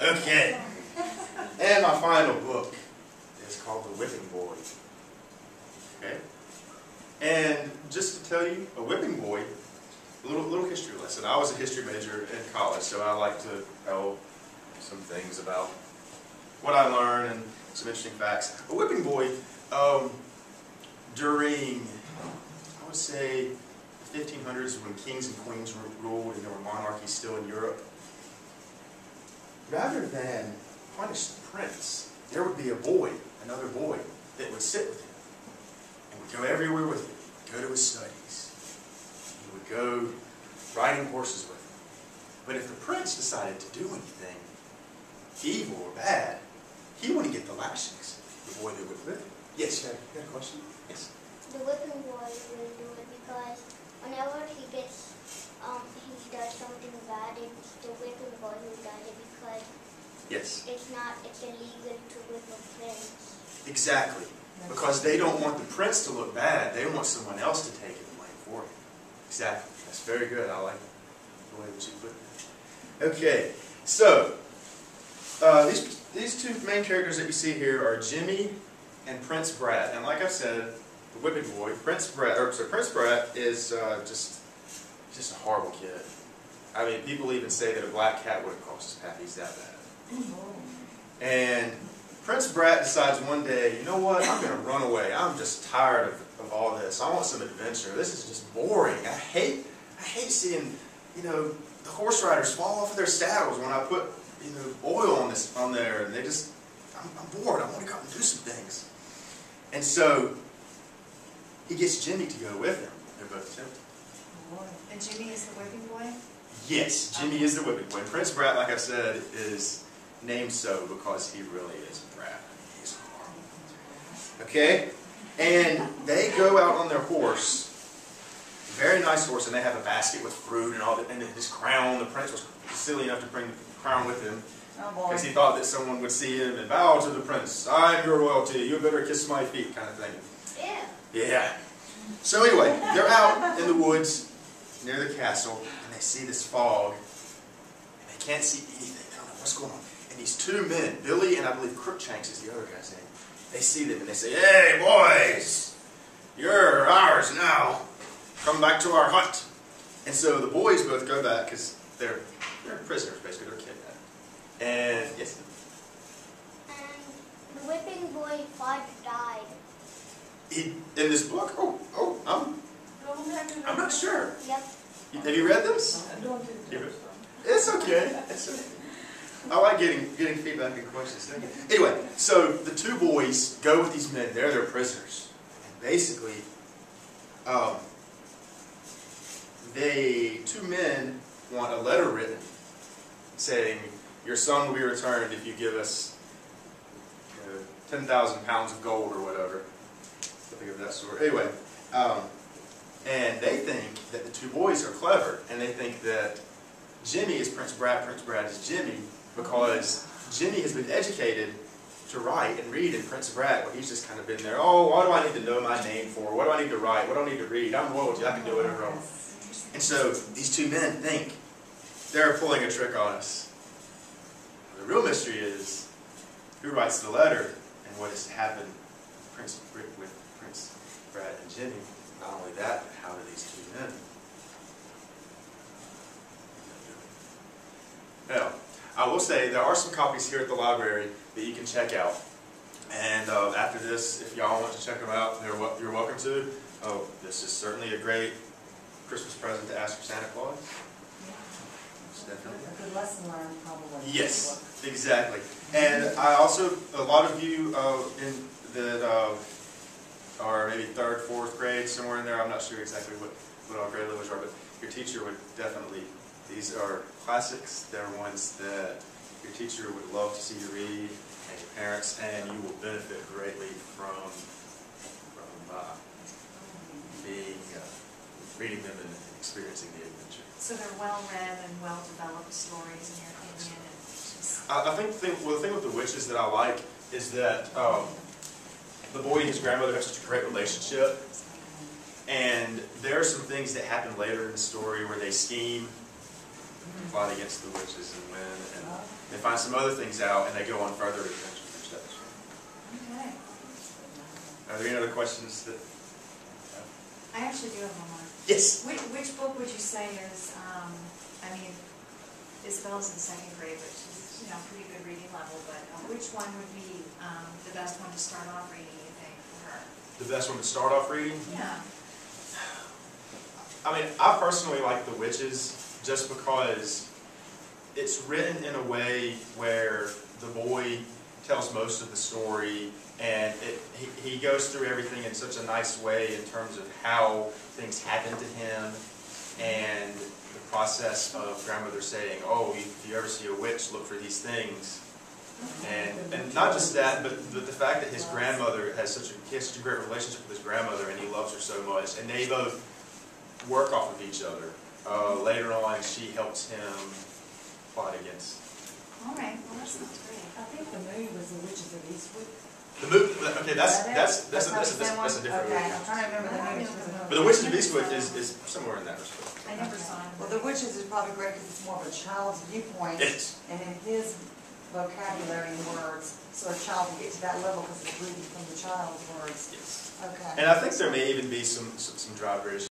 Okay. And my final book is called The Whipping Boy. Okay. And just to tell you, a whipping boy, a little history lesson. I was a history major in college, so I like to tell some things about what I learned and some interesting facts. A whipping boy, during, I would say, the 1500s, when kings and queens ruled and there were monarchies still in Europe, rather than punish the prince, there would be a boy, another boy, that would sit with him and would go everywhere with him. Go to his studies. He would go riding horses with him. But if the prince decided to do anything evil or bad, he wouldn't get the lashings. The boy that would whip him. Yes, you had a question? Yes. The whipping boy will do it because whenever he does something bad, it's the whipping boy who does it because yes, it's illegal to whip a prince. Exactly. Because they don't want the prince to look bad. They want someone else to take the blame for him. Exactly. That's very good. I like the way that you put it. Okay. So, these two main characters that you see here are Jimmy and Prince Brat. And like I said, the whipping boy, Prince Brat is just a horrible kid. I mean, people even say that a black cat wouldn't cross his path. He's that bad. And Prince Brat decides one day, you know what, I'm going to run away. I'm just tired of all this. I want some adventure. This is just boring. I hate seeing, the horse riders fall off of their saddles when I put, oil on there, and I'm bored. I want to go out and do some things. And so, he gets Jimmy to go with him. They're both tempted. And Jimmy is the whipping boy? Yes, Jimmy is the whipping boy. Prince Brat, like I said, is named so because he really is a brat. He's horrible. Okay? And they go out on their horse, very nice horse, and they have a basket with fruit and all that, and his crown. The prince was silly enough to bring the crown with him because he thought that someone would see him and bow to the prince. I'm your royalty. You better kiss my feet, kind of thing. Yeah. Yeah. So anyway, they're out in the woods near the castle, and they see this fog, and they can't see anything. They don't know what's going on. And these two men, Billy and I believe Crookshanks is the other guy's name, they see them and they say, "Hey, boys, you're ours now. Come back to our hut." And so the boys both go back because they're prisoners, basically. They're kidnapped. And yes. And the whipping boy father died. In this book? I'm not sure. Yep. Have you read this? It's okay. It's okay. I like getting feedback and questions. Anyway, so the two boys go with these men. They're their prisoners. And basically, two men want a letter written saying, your son will be returned if you give us 10,000 pounds of gold or whatever. Something of that sort. Anyway, and they think that the two boys are clever, and they think that Jimmy is Prince Brat is Jimmy, because Jimmy has been educated to write and read in Prince Brat, where he's just kind of been there, oh, what do I need to know my name for? What do I need to write? What do I need to read? I'm royalty, I can do whatever I want. And so these two men think they're pulling a trick on us. The real mystery is who writes the letter and what has happened with Prince Brat and Jimmy. Not only that, but how do these two men? Now, I will say there are some copies here at the library that you can check out. And after this, if y'all want to check them out, you're welcome to. Oh, this is certainly a great Christmas present to ask for Santa Claus. Definitely. A good lesson learned, probably. Yes, exactly. And I also, a lot of you that are maybe 3rd, 4th grade, somewhere in there, I'm not sure exactly what all grade levels are, but your teacher would definitely, these are classics. They're ones that your teacher would love to see you read, and your parents, and you will benefit greatly from reading them and experiencing the adventure. So they're well-read and well-developed stories, in your opinion? I think the thing with the witches that I like is that the boy and his grandmother have such a great relationship, and there are some things that happen later in the story where they scheme fight against the witches and win, and they find some other things out, and they go on further adventures. Okay. Are there any other questions that? I actually do have one more. Yes. Which book would you say is, I mean, Isabel's in second grade, which is, you know, pretty good reading level, but which one would be the best one to start off reading, you think, for her? The best one to start off reading? Yeah. I mean, I personally like The Witches just because it's written in a way where the boy tells most of the story, and he goes through everything in such a nice way in terms of how things happen to him, and the process of grandmother saying, oh, if you ever see a witch, look for these things. And not just that, but the fact that his grandmother has such a great relationship with his grandmother, and he loves her so much, and they both work off of each other. Later on, she helps him fight against. All right, well, that sounds great. I think the movie was The Witches of Eastwick. The movie, okay, that's a different Okay, movie. I'm trying to remember the movie. But The Witches of Eastwick is somewhere in that respect. I never saw it. Well, The Witches is probably great because it's more of a child's viewpoint. Yes. And in his vocabulary and words, so a child can get to that level because it's reading from the child's words. Yes. Okay. And I think there may even be some dry British